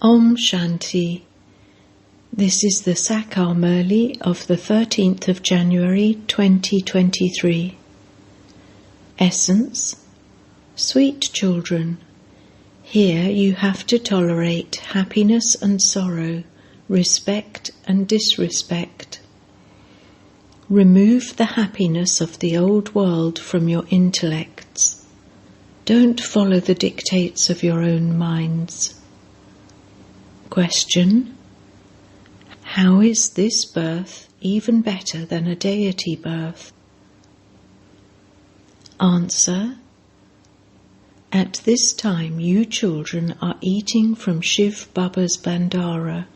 Om Shanti. This is the Sakar Murli of the 13th of January 2023. Essence. Sweet children, here you have to tolerate happiness and sorrow, respect and disrespect. Remove the happiness of the old world from your intellects. Don't follow the dictates of your own minds. Question: how is this birth even better than a deity birth? Answer: at this time you children are eating from Shiv Baba's Bandara.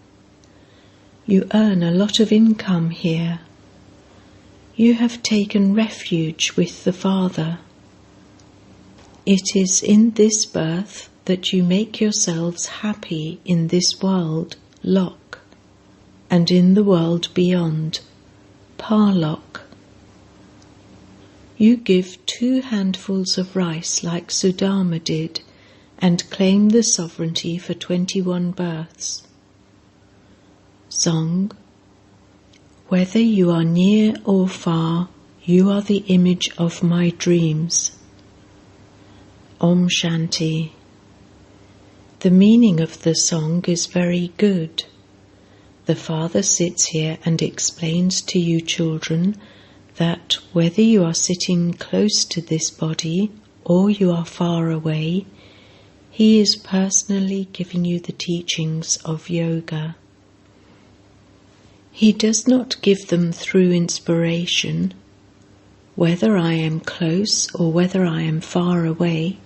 You earn a lot of income here. You have taken refuge with the Father. It is in this birth that you make yourselves happy in this world, Lok, and in the world beyond, Parlok. You give 2 handfuls of rice like Sudama did and claim the sovereignty for 21 births. Song. Whether you are near or far, you are the image of my dreams. Om Shanti. The meaning of the song is very good. The Father sits here and explains to you children that whether you are sitting close to this body or you are far away, He is personally giving you the teachings of yoga. He does not give them through inspiration. Whether I am close or whether I am far away,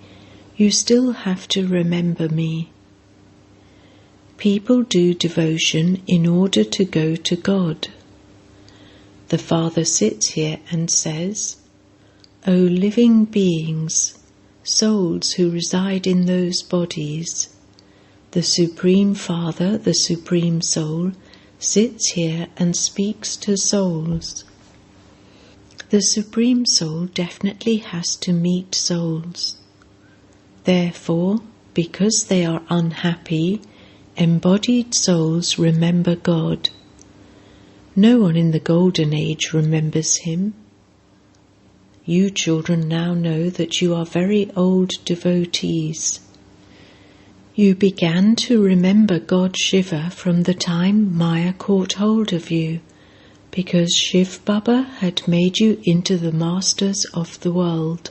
you still have to remember me. People do devotion in order to go to God. The Father sits here and says, O living beings, souls who reside in those bodies, the Supreme Father, the Supreme Soul, sits here and speaks to souls. The Supreme Soul definitely has to meet souls. Therefore, because they are unhappy, embodied souls remember God. No one in the Golden Age remembers Him. You children now know that you are very old devotees. You began to remember God Shiva from the time Maya caught hold of you, because Shiv Baba had made you into the masters of the world.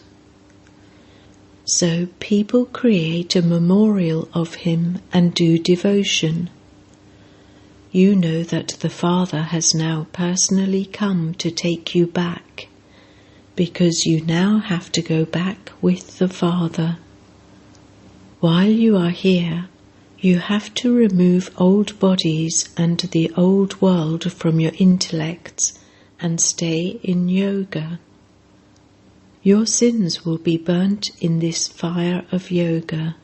So people create a memorial of him and do devotion. You know that the Father has now personally come to take you back, because you now have to go back with the Father. While you are here, you have to remove old bodies and the old world from your intellects and stay in yoga. Your sins will be burnt in this fire of yoga.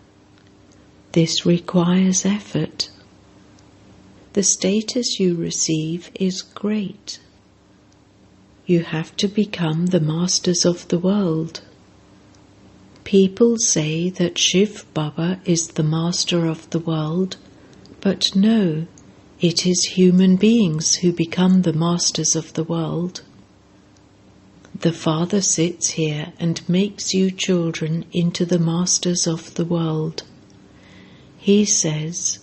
This requires effort. The status you receive is great. You have to become the masters of the world. People say that Shiv Baba is the master of the world, but no, it is human beings who become the masters of the world. The Father sits here and makes you children into the masters of the world. He says,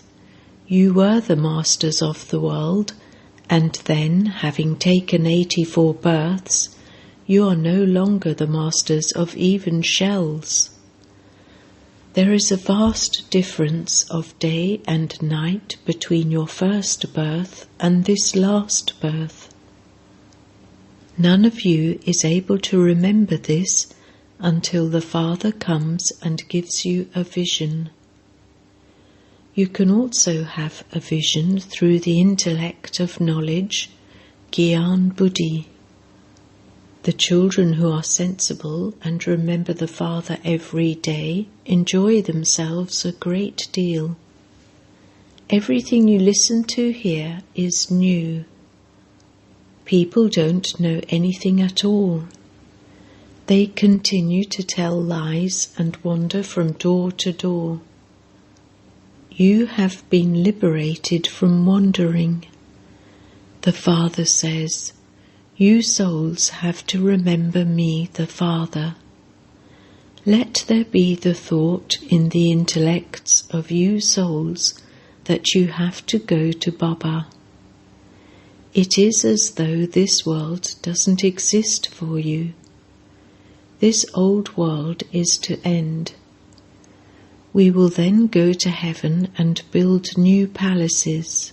you were the masters of the world, and then, having taken 84 births, you are no longer the masters of even shells. There is a vast difference of day and night between your first birth and this last birth. None of you is able to remember this until the Father comes and gives you a vision. You can also have a vision through the intellect of knowledge, Gyan Buddhi. The children who are sensible and remember the Father every day enjoy themselves a great deal. Everything you listen to here is new. People don't know anything at all. They continue to tell lies and wander from door to door. you have been liberated from wandering. The Father says, you souls have to remember me, the Father. Let there be the thought in the intellects of you souls that you have to go to Baba. It is as though this world doesn't exist for you. This old world is to end. We will then go to heaven and build new palaces.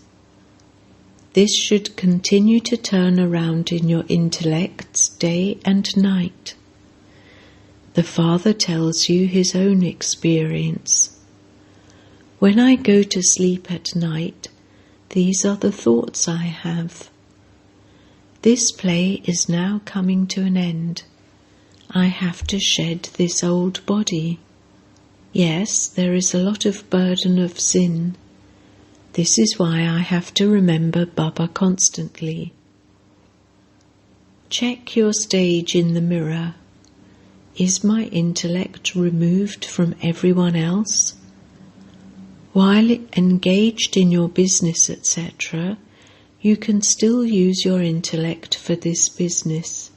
This should continue to turn around in your intellects day and night. The Father tells you his own experience. When I go to sleep at night, these are the thoughts I have. This play is now coming to an end. I have to shed this old body. Yes, there is a lot of burden of sin. This is why I have to remember Baba constantly. Check your stage in the mirror. Is my intellect removed from everyone else? While engaged in your business, etc., you can still use your intellect for this business.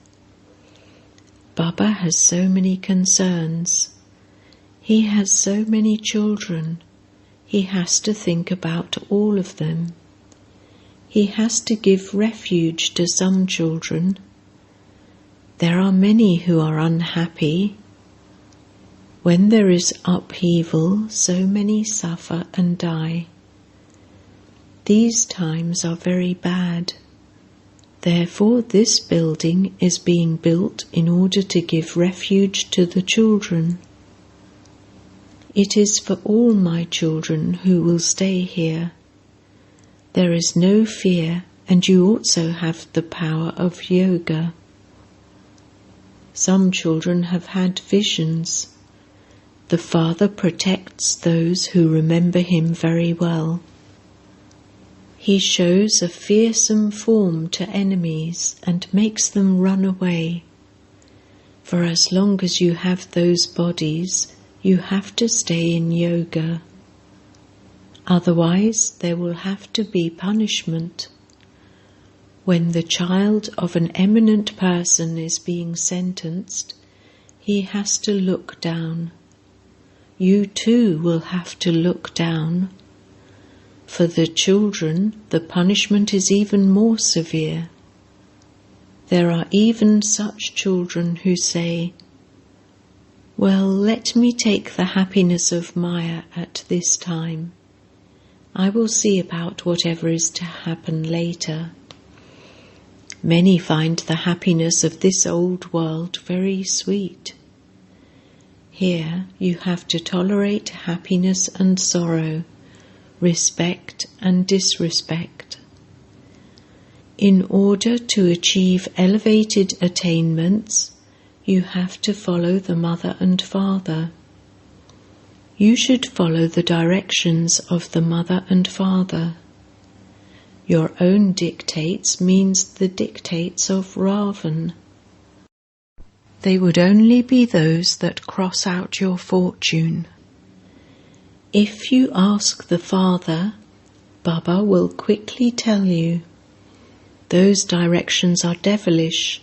Baba has so many concerns. He has so many children. He has to think about all of them. He has to give refuge to some children. There are many who are unhappy. When there is upheaval, so many suffer and die. These times are very bad. Therefore, this building is being built in order to give refuge to the children. It is for all my children who will stay here. There is no fear, and you also have the power of yoga. Some children have had visions. The Father protects those who remember him very well. He shows a fearsome form to enemies and makes them run away. For as long as you have those bodies, you have to stay in yoga. Otherwise, there will have to be punishment. When the child of an eminent person is being sentenced, he has to look down. You too will have to look down. For the children, the punishment is even more severe. There are even such children who say, well, let me take the happiness of Maya at this time. I will see about whatever is to happen later. Many find the happiness of this old world very sweet. Here you have to tolerate happiness and sorrow, respect and disrespect. In order to achieve elevated attainments, you have to follow the Mother and Father. You should follow the directions of the Mother and Father. Your own dictates means the dictates of Ravan. They would only be those that cross out your fortune. If you ask the Father, Baba will quickly tell you, those directions are devilish.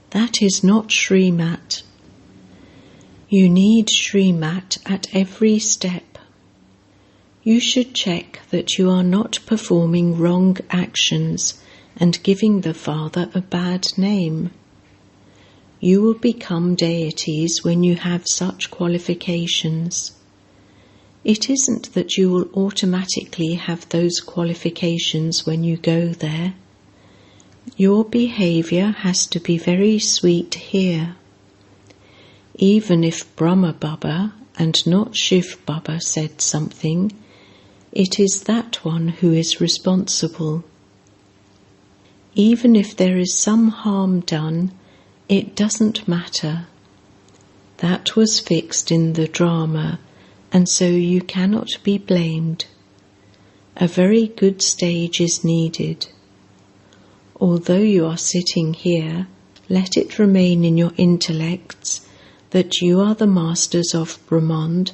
That is not Srimat. You need Srimat at every step. You should check that you are not performing wrong actions and giving the Father a bad name. You will become deities when you have such qualifications. It isn't that you will automatically have those qualifications when you go there. Your behavior has to be very sweet here. Even if Brahma Baba and not Shiv Baba said something, it is that one who is responsible. Even if there is some harm done, it doesn't matter. That was fixed in the drama, and so you cannot be blamed. A very good stage is needed. Although you are sitting here, let it remain in your intellects that you are the masters of Brahmand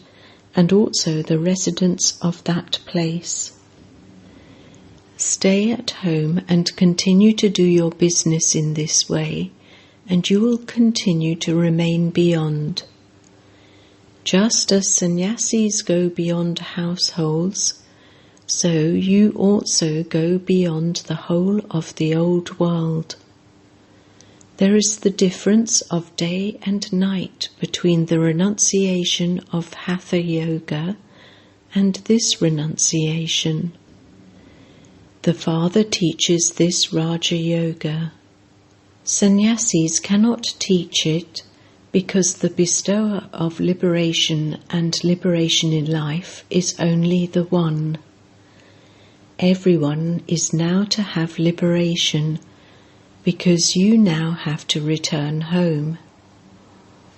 and also the residents of that place. Stay at home and continue to do your business in this way, and you will continue to remain beyond. Just as sannyasis go beyond households, so you also go beyond the whole of the old world. There is the difference of day and night between the renunciation of Hatha Yoga and this renunciation. The Father teaches this Raja Yoga. Sannyasis cannot teach it because the bestower of liberation and liberation in life is only the one. Everyone is now to have liberation because you now have to return home.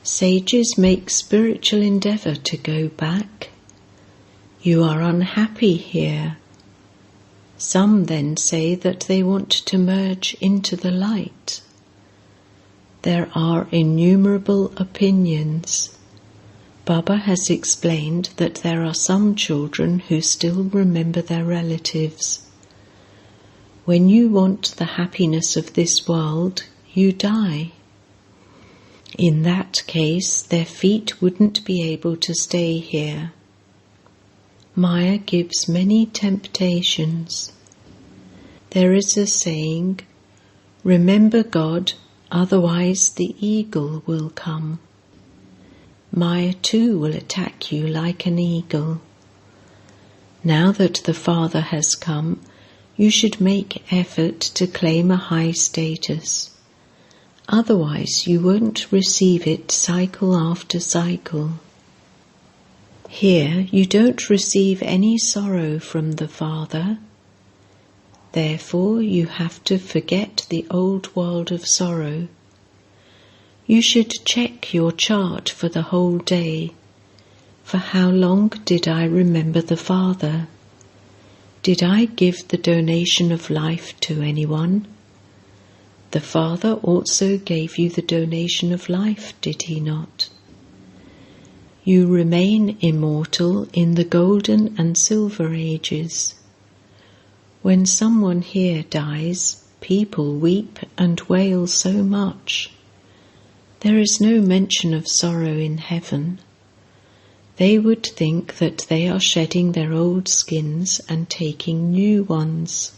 Sages make spiritual endeavour to go back. You are unhappy here. Some then say that they want to merge into the light. There are innumerable opinions. Baba has explained that there are some children who still remember their relatives. When you want the happiness of this world, you die. In that case, their feet wouldn't be able to stay here. Maya gives many temptations. There is a saying, "Remember God, otherwise the eagle will come." Maya too will attack you like an eagle. Now that the Father has come, you should make effort to claim a high status. Otherwise you won't receive it cycle after cycle. Here you don't receive any sorrow from the Father. Therefore you have to forget the old world of sorrow. You should check your chart for the whole day. For how long did I remember the Father? Did I give the donation of life to anyone? The Father also gave you the donation of life, did he not? You remain immortal in the golden and silver ages. When someone here dies, people weep and wail so much. There is no mention of sorrow in heaven. They would think that they are shedding their old skins and taking new ones.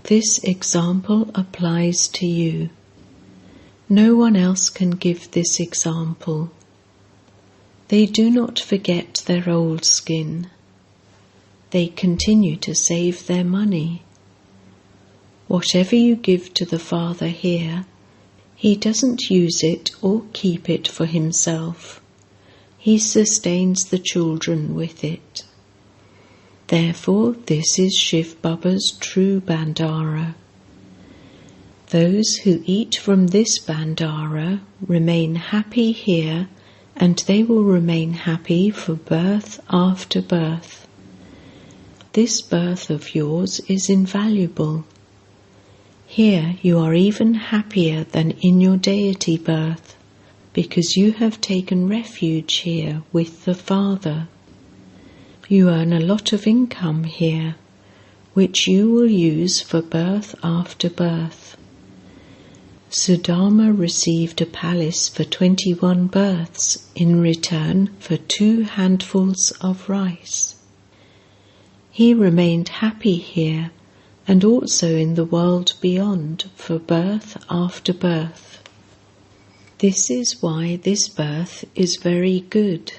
This example applies to you. No one else can give this example. They do not forget their old skin. They continue to save their money. Whatever you give to the Father here, he doesn't use it or keep it for himself. He sustains the children with it. Therefore, this is Shiv Baba's true Bandara. Those who eat from this Bandara remain happy here, and they will remain happy for birth after birth. This birth of yours is invaluable. Here you are even happier than in your deity birth, because you have taken refuge here with the Father. You earn a lot of income here, which you will use for birth after birth. Sudama received a palace for 21 births in return for 2 handfuls of rice. He remained happy here and also in the world beyond for birth after birth. This is why this birth is very good.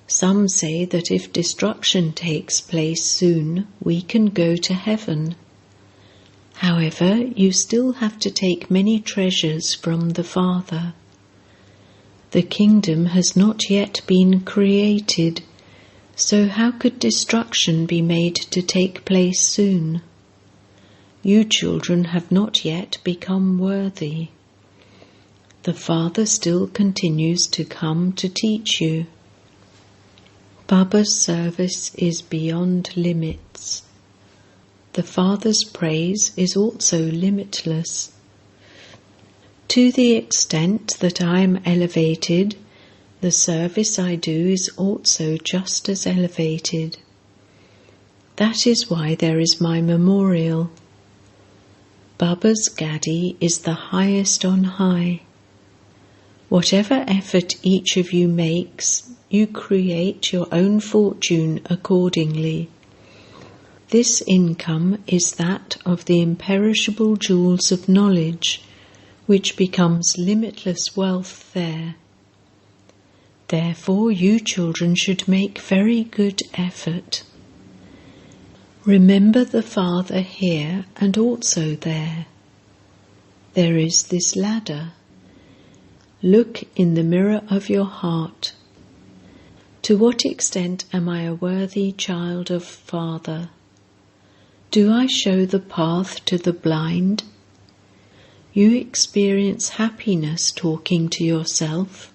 Some say that if destruction takes place soon, we can go to heaven. However, you still have to take many treasures from the Father. The kingdom has not yet been created, so how could destruction be made to take place soon? You children have not yet become worthy. The Father still continues to come to teach you. Baba's service is beyond limits. The Father's praise is also limitless. To the extent that I am elevated, The service I do is also just as elevated. That is why there is my memorial. Baba's Gadi is the highest on high. Whatever effort each of you makes, you create your own fortune accordingly. This income is that of the imperishable jewels of knowledge, which becomes limitless wealth there. Therefore, you children should make very good effort. Remember the Father here and also there. There is this ladder. Look in the mirror of your heart. To what extent am I a worthy child of Father? Do I show the path to the blind? You experience happiness talking to yourself.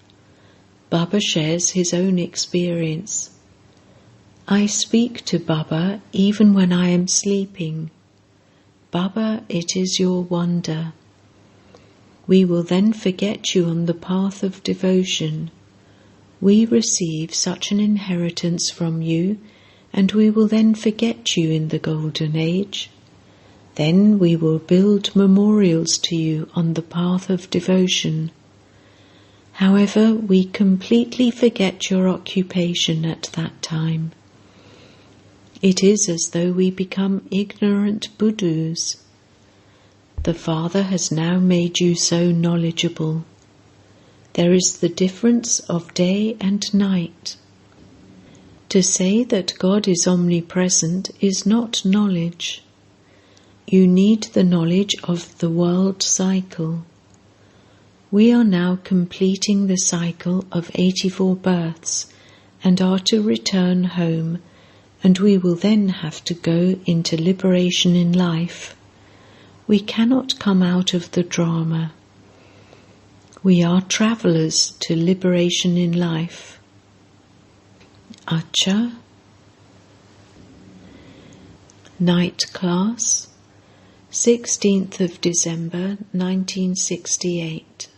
Baba shares his own experience. I speak to Baba even when I am sleeping. Baba, it is your wonder. We will then forget you on the path of devotion. We receive such an inheritance from you, and we will then forget you in the golden age. Then we will build memorials to you on the path of devotion. However, we completely forget your occupation at that time. It is as though we become ignorant Budus. The Father has now made you so knowledgeable. There is the difference of day and night. To say that God is omnipresent is not knowledge. You need the knowledge of the world cycle. We are now completing the cycle of 84 births and are to return home, and we will then have to go into liberation in life. We cannot come out of the drama. We are travellers to liberation in life. Acha. Night class, 16th of December 1968.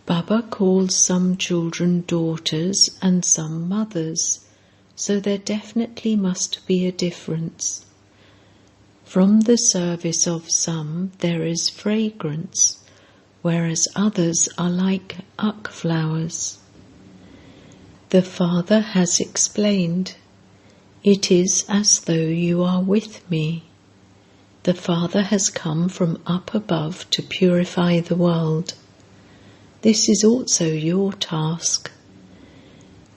Baba calls some children daughters and some mothers, so there definitely must be a difference. From the service of some there is fragrance, whereas others are like uck flowers. The Father has explained, it is as though you are with me. The Father has come from up above to purify the world. This is also your task.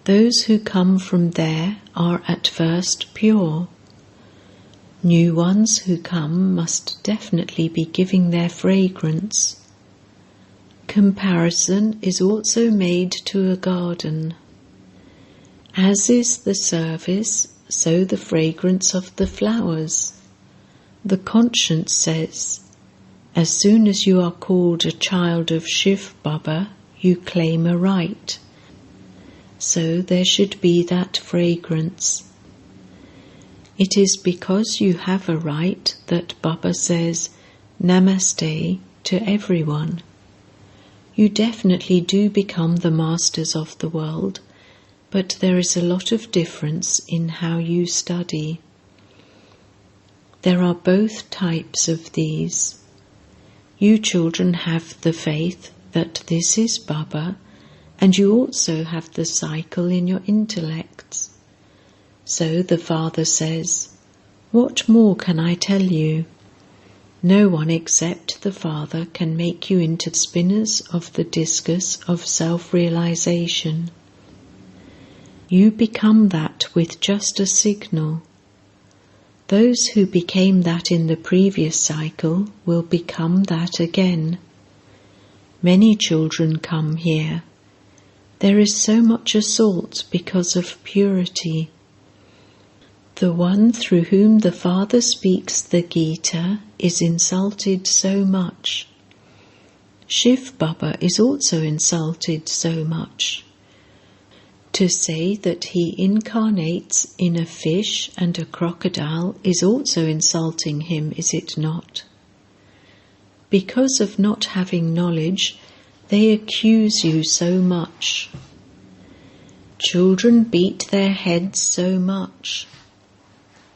Those who come from there are at first pure. New ones who come must definitely be giving their fragrance. Comparison is also made to a garden. As is the service, so the fragrance of the flowers. The conscience says, as soon as you are called a child of Shiv Baba, you claim a right. So there should be that fragrance. It is because you have a right that Baba says Namaste to everyone. You definitely do become the masters of the world, but there is a lot of difference in how you study. There are both types of these. You children have the faith that this is Baba, and you also have the cycle in your intellects. So the Father says, what more can I tell you? No one except the Father can make you into spinners of the discus of self-realization. You become that with just a signal. Those who became that in the previous cycle will become that again. Many children come here. There is so much assault because of purity. The one through whom the Father speaks the Gita is insulted so much. Shiv Baba is also insulted so much. To say that he incarnates in a fish and a crocodile is also insulting him, is it not? Because of not having knowledge, They accuse you so much. Children beat their heads so much.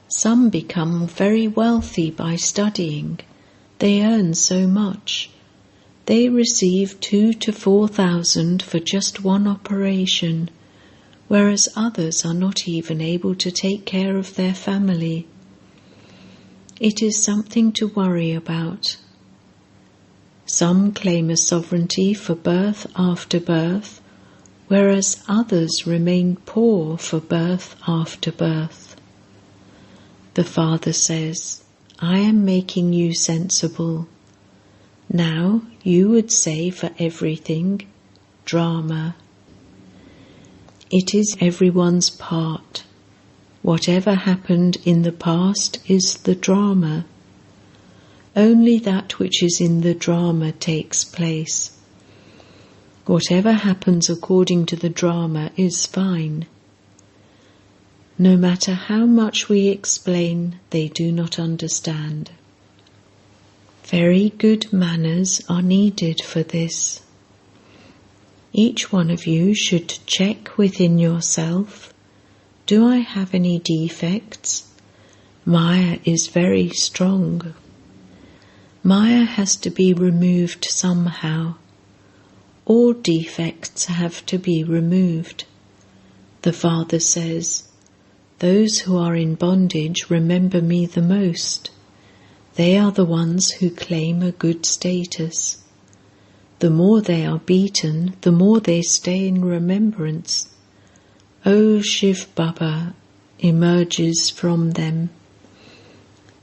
Some become very wealthy by studying. They earn so much. They receive 2,000 to 4,000 for just one operation, whereas others are not even able to take care of their family. It is something to worry about. Some claim a sovereignty for birth after birth, whereas others remain poor for birth after birth. The Father says, I am making you sensible. Now you would say for everything, drama. It is everyone's part. Whatever happened in the past is the drama. Only that which is in the drama takes place. Whatever happens according to the drama is fine. No matter how much we explain, they do not understand. Very good manners are needed for this. Each one of you should check within yourself, do I have any defects? Maya is very strong. Maya has to be removed somehow. All defects have to be removed. The Father says, those who are in bondage remember me the most. They are the ones who claim a good status. The more they are beaten, the more they stay in remembrance. O Shiv Baba emerges from them.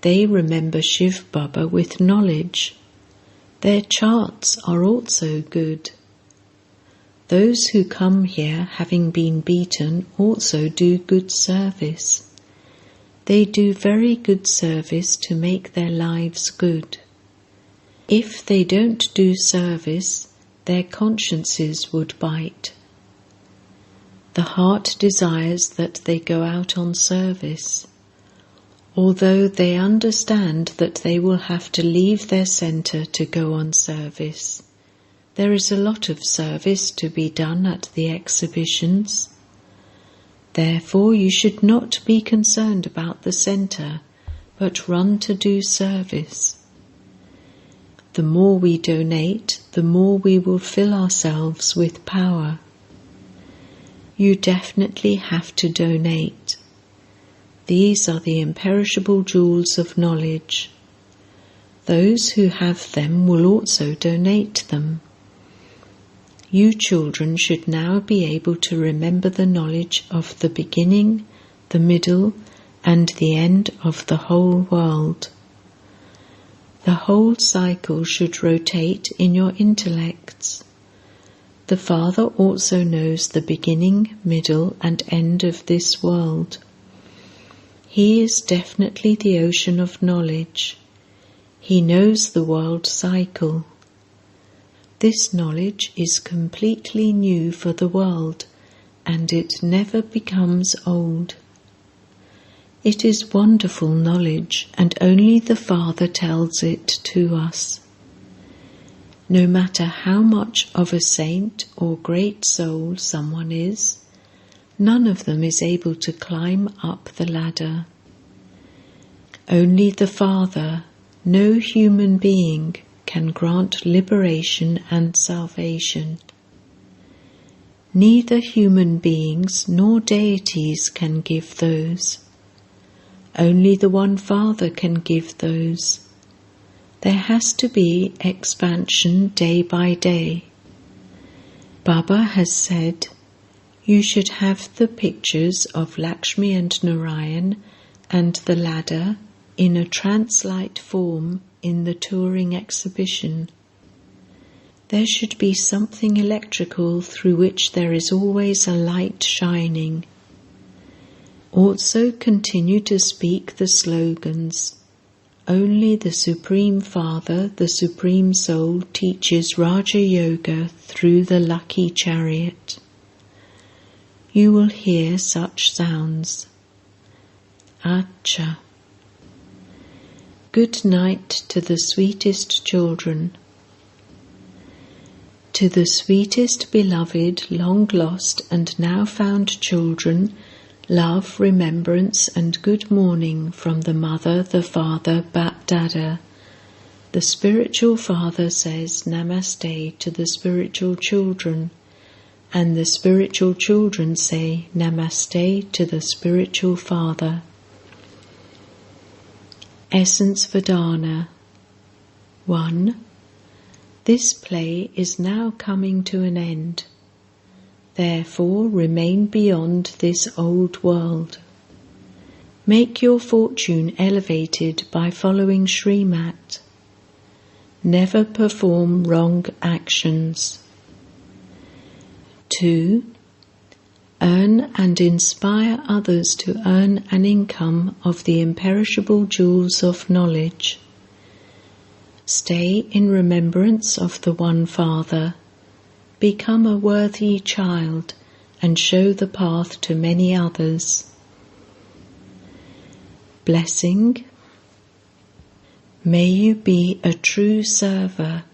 They remember Shiv Baba with knowledge. Their charts are also good. Those who come here having been beaten also do good service. They do very good service to make their lives good. If they don't do service, their consciences would bite. The heart desires that they go out on service. Although they understand that they will have to leave their centre to go on service, there is a lot of service to be done at the exhibitions. Therefore you should not be concerned about the centre, but run to do service. The more we donate, the more we will fill ourselves with power. You definitely have to donate. These are the imperishable jewels of knowledge. Those who have them will also donate them. You children should now be able to remember the knowledge of the beginning, the middle, and the end of the whole world. The whole cycle should rotate in your intellects. The Father also knows the beginning, middle, and end of this world. He is definitely the ocean of knowledge. He knows the world cycle. This knowledge is completely new for the world, and it never becomes old. It is wonderful knowledge, and only the Father tells it to us. No matter how much of a saint or great soul someone is, none of them is able to climb up the ladder. Only the Father, no human being, can grant liberation and salvation. Neither human beings nor deities can give those. Only the one Father can give those. There has to be expansion day by day. Baba has said, you should have the pictures of Lakshmi and Narayan and the ladder in a trance-like form in the touring exhibition. There should be something electrical through which there is always a light shining. Also continue to speak the slogans. Only the Supreme Father, the Supreme Soul, teaches Raja Yoga through the lucky chariot. You will hear such sounds. Acha. Good night to the sweetest children. To the sweetest beloved, long lost and now found children, love, remembrance and good morning from the Mother, the Father, Bap Dada. The spiritual father says Namaste to the spiritual children, and the spiritual children say Namaste to the spiritual father. Essence Vedana 1. This play is now coming to an end. Therefore remain beyond this old world. Make your fortune elevated by following Srimat. Never perform wrong actions. 2. Earn and inspire others to earn an income of the imperishable jewels of knowledge. Stay in remembrance of the One Father. Become a worthy child and show the path to many others. Blessing. May you be a true server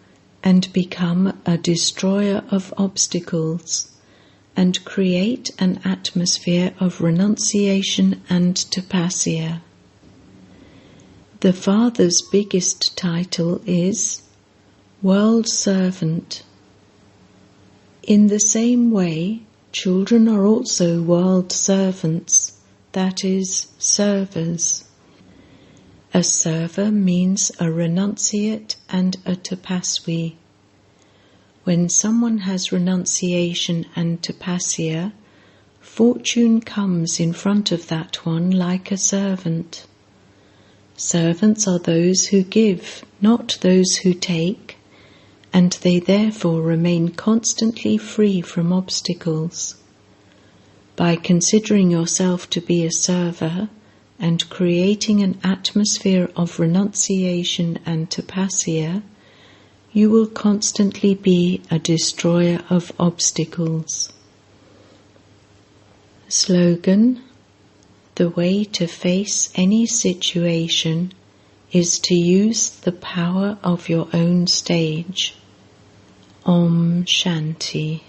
and become a destroyer of obstacles and create an atmosphere of renunciation and tapasya. The Father's biggest title is World Servant. In the same way, children are also world servants, that is, servers. A server means a renunciate and a tapasvi. When someone has renunciation and tapasya, fortune comes in front of that one like a servant. Servants are those who give, not those who take, and they therefore remain constantly free from obstacles. By considering yourself to be a server, and creating an atmosphere of renunciation and tapasya, you will constantly be a destroyer of obstacles. Slogan: the way to face any situation is to use the power of your own stage. Om Shanti.